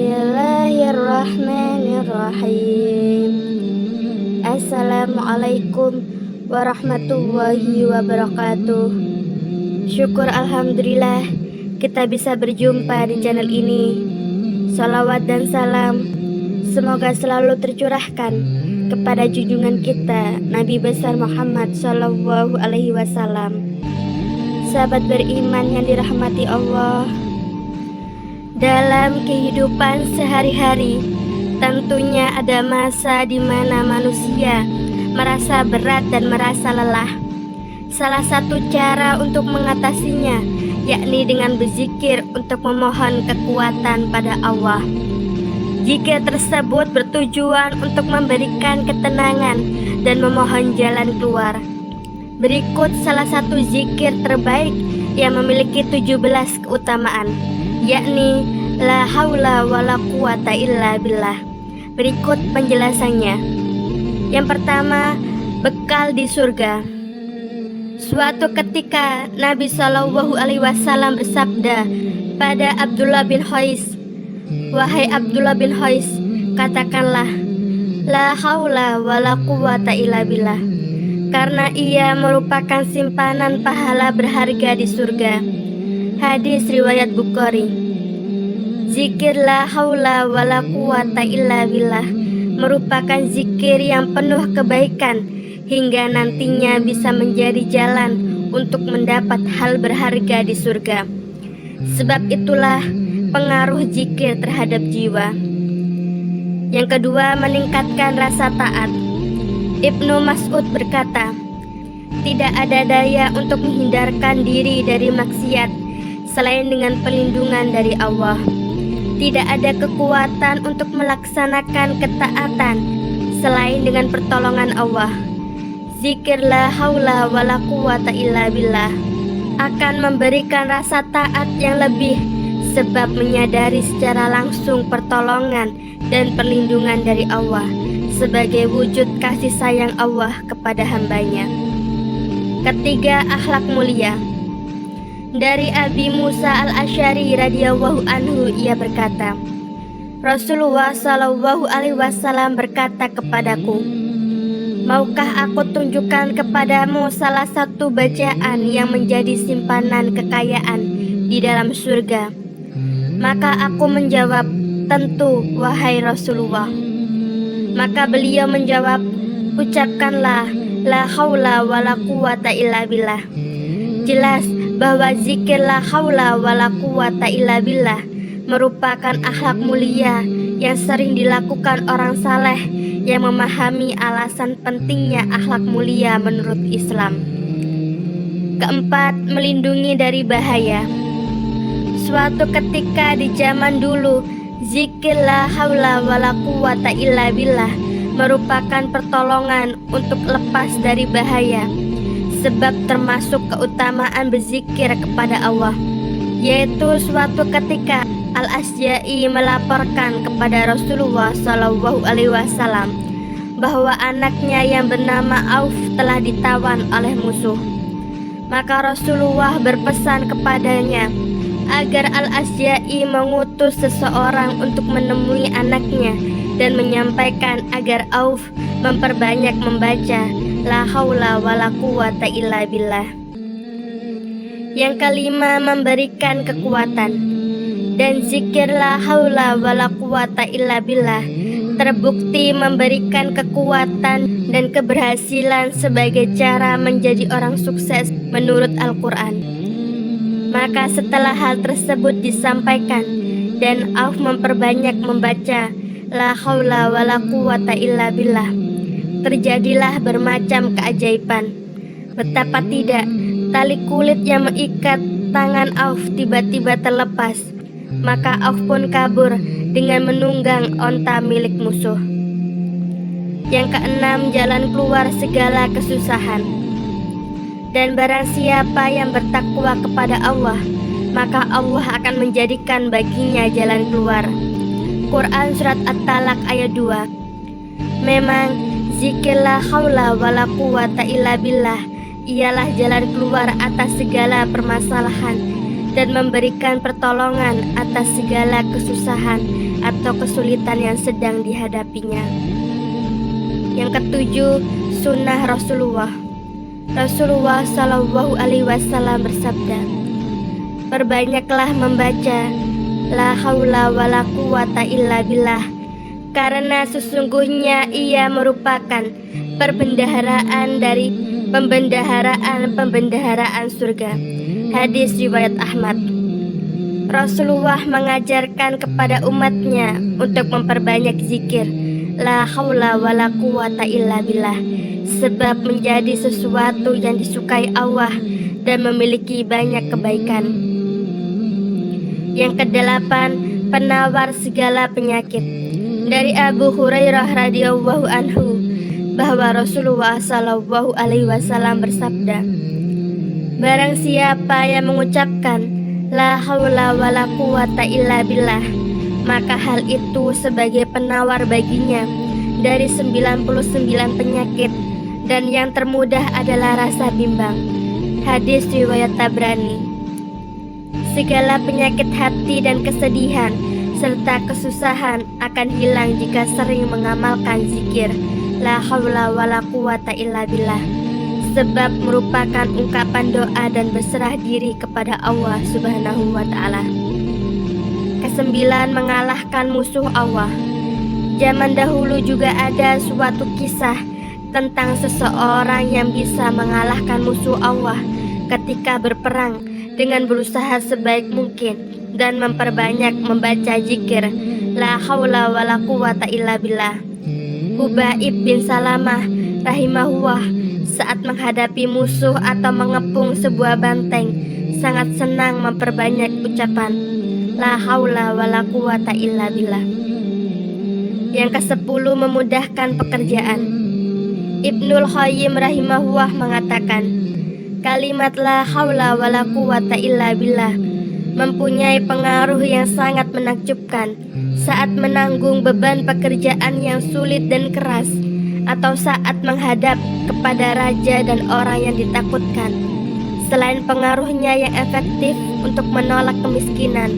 Bismillahirrahmanirrahim. Assalamualaikum warahmatullahi wabarakatuh. Syukur alhamdulillah kita bisa berjumpa di channel ini. Salawat dan salam semoga selalu tercurahkan kepada junjungan kita Nabi besar Muhammad Sallallahu Alaihi Wasallam. Sahabat beriman yang dirahmati Allah, dalam kehidupan sehari-hari tentunya ada masa di mana manusia merasa berat dan merasa lelah. Salah satu cara untuk mengatasinya yakni dengan berzikir untuk memohon kekuatan pada Allah. Zikir tersebut bertujuan untuk memberikan ketenangan dan memohon jalan keluar. Berikut salah satu zikir terbaik yang memiliki 17 keutamaan, yakni la haula wala quwata illa billah. Berikut penjelasannya. Yang pertama, bekal di surga. Suatu ketika Nabi Shallallahu Alaihi Wasallam bersabda pada Abdullah bin Qais, "Wahai Abdullah bin Qais, katakanlah la haula wala quwata illa billah, karena ia merupakan simpanan pahala berharga di surga." Hadis riwayat Bukhari. Zikir la haula wala quwata illa billah merupakan zikir yang penuh kebaikan hingga nantinya bisa menjadi jalan untuk mendapat hal berharga di surga. Sebab itulah pengaruh zikir terhadap jiwa. Yang kedua, meningkatkan rasa taat. Ibnu Mas'ud berkata, tidak ada daya untuk menghindarkan diri dari maksiat selain dengan perlindungan dari Allah. Tidak ada kekuatan untuk melaksanakan ketaatan selain dengan pertolongan Allah. Zikir la haula wala quwata illa billah akan memberikan rasa taat yang lebih, sebab menyadari secara langsung pertolongan dan perlindungan dari Allah sebagai wujud kasih sayang Allah kepada hambanya. Ketiga, akhlak mulia. Dari Abi Musa al-Asy'ari radhiyallahu anhu, ia berkata, Rasulullah Shallallahu Alaihi Wasallam berkata kepadaku, maukah aku tunjukkan kepadamu salah satu bacaan yang menjadi simpanan kekayaan di dalam surga? Maka aku menjawab, tentu wahai Rasulullah. Maka beliau menjawab, ucapkanlah la haula wala quwata illa billah. Jelas bahwa zikir la haula wala quwata illa billah merupakan akhlak mulia yang sering dilakukan orang saleh yang memahami alasan pentingnya akhlak mulia menurut Islam. Keempat, melindungi dari bahaya. Suatu ketika di zaman dulu, zikir la haula wala quwata illa billah merupakan pertolongan untuk lepas dari bahaya. Sebab termasuk keutamaan berzikir kepada Allah, yaitu suatu ketika Al-Asja'i melaporkan kepada Rasulullah Shallallahu Alaihi Wasallam bahwa anaknya yang bernama Auf telah ditawan oleh musuh. Maka Rasulullah berpesan kepadanya agar Al-Asja'i mengutus seseorang untuk menemui anaknya dan menyampaikan agar Auf memperbanyak membaca la haula wala quwata illa billah. Yang kelima, memberikan kekuatan. Dan zikir la haula wala quwata illa billah terbukti memberikan kekuatan dan keberhasilan sebagai cara menjadi orang sukses menurut Al-Quran. Maka setelah hal tersebut disampaikan dan Auf memperbanyak membaca la haula wala quwata illa billah, terjadilah bermacam keajaiban. Betapa tidak, tali kulit yang mengikat tangan Auf tiba-tiba terlepas. Maka Auf pun kabur dengan menunggang onta milik musuh. Yang keenam, jalan keluar segala kesusahan. Dan barang siapa yang bertakwa kepada Allah, maka Allah akan menjadikan baginya jalan keluar. Quran Surat At-Talaq ayat 2. Memang zikir la haula wala quwata illa billah ialah jalan keluar atas segala permasalahan dan memberikan pertolongan atas segala kesusahan atau kesulitan yang sedang dihadapinya. Yang ketujuh, sunnah Rasulullah. Rasulullah Shallallahu Alaihi Wasallam bersabda, perbanyaklah membaca la haula wala quwata illa billah, karena sesungguhnya ia merupakan perbendaharaan dari pembendaharaan surga. Hadis riwayat Ahmad. Rasulullah mengajarkan kepada umatnya untuk memperbanyak zikir la haula wala quwata illa billah, sebab menjadi sesuatu yang disukai Allah dan memiliki banyak kebaikan. Yang kedelapan, penawar segala penyakit. Dari Abu Hurairah radhiyallahu anhu bahwa Rasulullah Shallallahu Alaihi Wasallam bersabda, barang siapa yang mengucapkan la haula wala quwata illa billah, maka hal itu sebagai penawar baginya dari 99 penyakit, dan yang termudah adalah rasa bimbang. Hadis riwayat Tabrani. Segala penyakit hati dan kesedihan serta kesusahan akan hilang jika sering mengamalkan zikir la haula wala quwata illa billah, sebab merupakan ungkapan doa dan berserah diri kepada Allah Subhanahu wa Ta'ala. Kesembilan, mengalahkan musuh Allah. Zaman dahulu juga ada suatu kisah tentang seseorang yang bisa mengalahkan musuh Allah ketika berperang dengan berusaha sebaik mungkin dan memperbanyak membaca zikir la haula wala quwata illa billah. Hubaib bin Salamah rahimahullah saat menghadapi musuh atau mengepung sebuah banteng sangat senang memperbanyak ucapan la haula wala quwata illa billah. Yang ke-10, memudahkan pekerjaan. Ibnul Qayyim rahimahullah mengatakan, kalimat la haula wala quwata illa billah mempunyai pengaruh yang sangat menakjubkan saat menanggung beban pekerjaan yang sulit dan keras, atau saat menghadap kepada raja dan orang yang ditakutkan. Selain pengaruhnya yang efektif untuk menolak kemiskinan,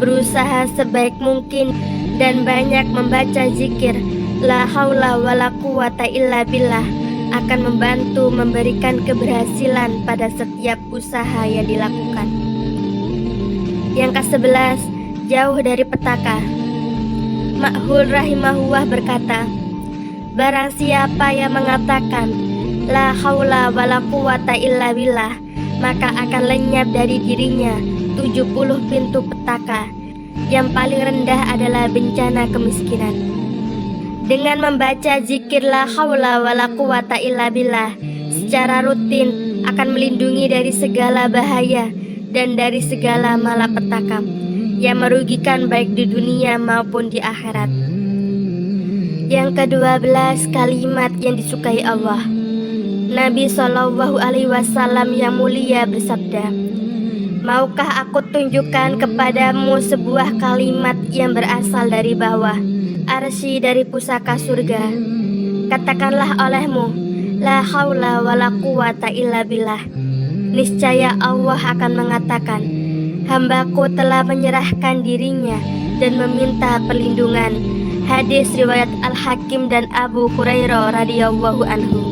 berusaha sebaik mungkin dan banyak membaca zikir la haula wala quwata illa billah akan membantu memberikan keberhasilan pada setiap usaha yang dilakukan. Yang ke-11, jauh dari petaka. Makhul rahimahullah berkata, barang siapa yang mengatakan la haula wala quwata illa billah, maka akan lenyap dari dirinya 70 pintu petaka. Yang paling rendah adalah bencana kemiskinan. Dengan membaca zikir la haula wala quwata illa billah secara rutin akan melindungi dari segala bahaya dan dari segala malapetaka yang merugikan baik di dunia maupun di akhirat. Yang ke-12, kalimat yang disukai Allah. Nabi Shallallahu Alaihi Wasallam yang mulia bersabda, maukah aku tunjukkan kepadamu sebuah kalimat yang berasal dari bawah arsy dari pusaka surga? Katakanlah olehmu la haula wala quwata illa billah. Niscaya Allah akan mengatakan, hambaku telah menyerahkan dirinya dan meminta perlindungan. Hadis riwayat Al-Hakim dan Abu Hurairah radhiyallahu anhu.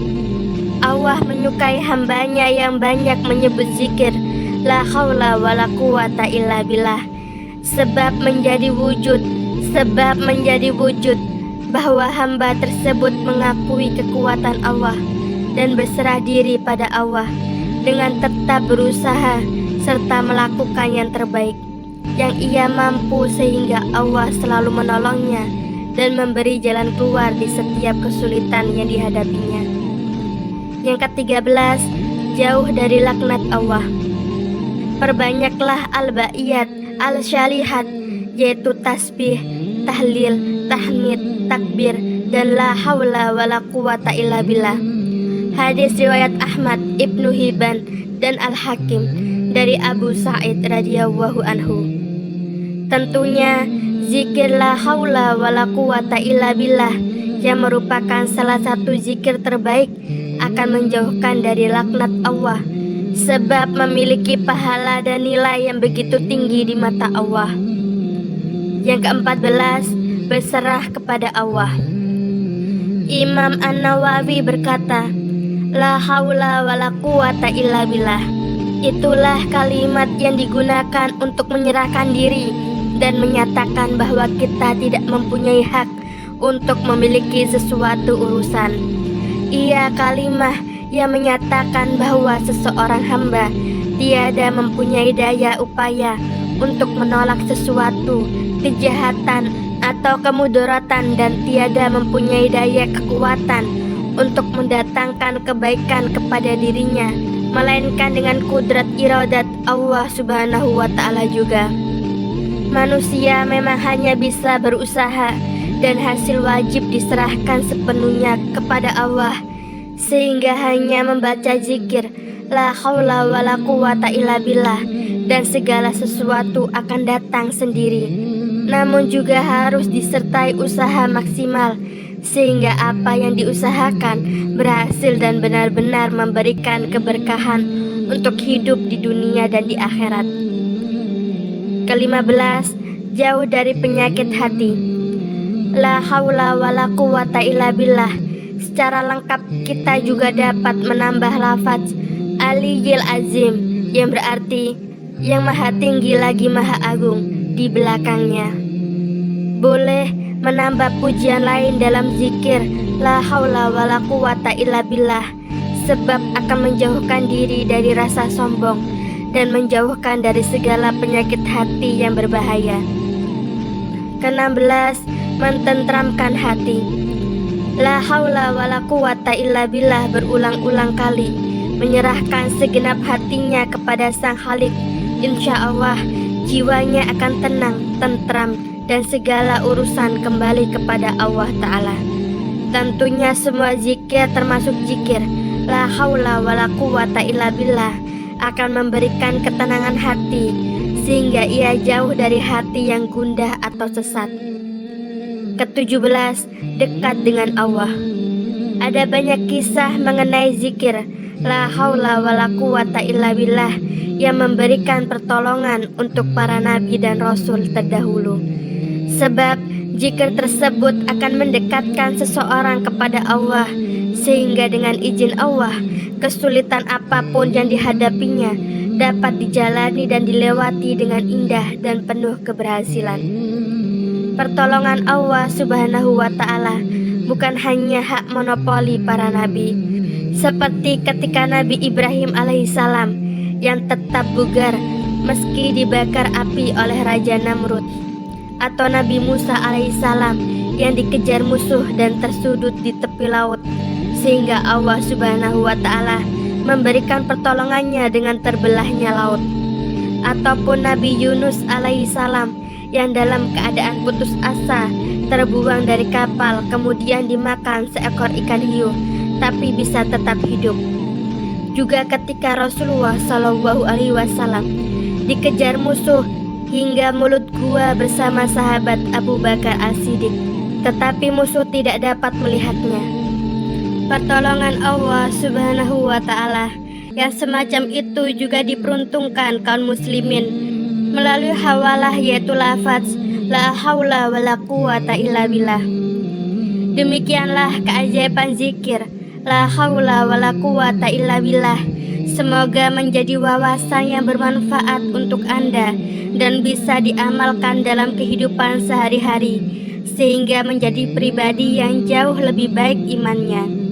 Allah menyukai hambanya yang banyak menyebut zikir la haula wala quwata illa billah, sebab menjadi wujud bahwa hamba tersebut mengakui kekuatan Allah dan berserah diri pada Allah dengan tetap berusaha serta melakukan yang terbaik yang ia mampu, sehingga Allah selalu menolongnya dan memberi jalan keluar di setiap kesulitan yang dihadapinya. Yang ke-13, jauh dari laknat Allah. Perbanyaklah al-ba'iyat al-syalihat, yaitu tasbih, tahlil, tahmid, takbir, dan la haula wala quwata illa billah. Hadis riwayat Ahmad, Ibnu Hibban, dan Al-Hakim dari Abu Sa'id radhiyallahu anhu. Tentunya zikir la haula wala quwata illa billah yang merupakan salah satu zikir terbaik akan menjauhkan dari laknat Allah sebab memiliki pahala dan nilai yang begitu tinggi di mata Allah. Yang ke-14, berserah kepada Allah. Imam An-Nawawi berkata, la haula wa la quwata illa billah. Itulah kalimat yang digunakan untuk menyerahkan diri dan menyatakan bahwa kita tidak mempunyai hak untuk memiliki sesuatu urusan. Ia kalimah yang menyatakan bahwa seseorang hamba tiada mempunyai daya upaya untuk menolak sesuatu kejahatan atau kemudaratan dan tiada mempunyai daya kekuatan untuk mendatangkan kebaikan kepada dirinya, melainkan dengan kudrat iradat Allah Subhanahu wa Ta'ala juga. Manusia memang hanya bisa berusaha dan hasil wajib diserahkan sepenuhnya kepada Allah, sehingga hanya membaca zikir la haula wa la quwata illa billah dan segala sesuatu akan datang sendiri. Namun juga harus disertai usaha maksimal sehingga apa yang diusahakan berhasil dan benar-benar memberikan keberkahan untuk hidup di dunia dan di akhirat. Ke-15, jauh dari penyakit hati. La haula wa la quwata illa billah. Secara lengkap kita juga dapat menambah lafaz Aliyil Azim yang berarti yang maha tinggi lagi maha agung di belakangnya. Boleh menambah pujian lain dalam zikir la haula wa la quwata illa billah, sebab akan menjauhkan diri dari rasa sombong dan menjauhkan dari segala penyakit hati yang berbahaya. Ke-16, mententramkan hati. La haula wa la quwata illa billah berulang-ulang kali menyerahkan segenap hatinya kepada Sang Khalik. Insya Allah jiwanya akan tenang, tentram, dan segala urusan kembali kepada Allah Ta'ala. Tentunya semua zikir termasuk zikir la haula wa la quwata illa billah akan memberikan ketenangan hati sehingga ia jauh dari hati yang gundah atau sesat. Ke-17, dekat dengan Allah. Ada banyak kisah mengenai zikir la haula wa la quwata illa billah yang memberikan pertolongan untuk para nabi dan rasul terdahulu. Sebab zikir tersebut akan mendekatkan seseorang kepada Allah, sehingga dengan izin Allah kesulitan apapun yang dihadapinya dapat dijalani dan dilewati dengan indah dan penuh keberhasilan. Pertolongan Allah Subhanahu wa Ta'ala bukan hanya hak monopoli para nabi, seperti ketika Nabi Ibrahim alaihissalam yang tetap bugar meski dibakar api oleh Raja Namrud, atau Nabi Musa alaihissalam yang dikejar musuh dan tersudut di tepi laut sehingga Allah Subhanahu wa Ta'ala memberikan pertolongannya dengan terbelahnya laut, ataupun Nabi Yunus alaihissalam yang dalam keadaan putus asa terbuang dari kapal kemudian dimakan seekor ikan hiu tapi bisa tetap hidup. Juga ketika Rasulullah Shallallahu Alaihi Wasallam dikejar musuh hingga mulut gua bersama sahabat Abu Bakar As-Siddiq, tetapi musuh tidak dapat melihatnya. Pertolongan Allah Subhanahu wa Ta'ala yang semacam itu juga diperuntukkan kaum muslimin melalui hawalah, yaitu lafaz la haula wa la quwata illa billah. Demikianlah keajaiban zikir la haula wa la quwata illa billah. Semoga menjadi wawasan yang bermanfaat untuk Anda dan bisa diamalkan dalam kehidupan sehari-hari, sehingga menjadi pribadi yang jauh lebih baik imannya.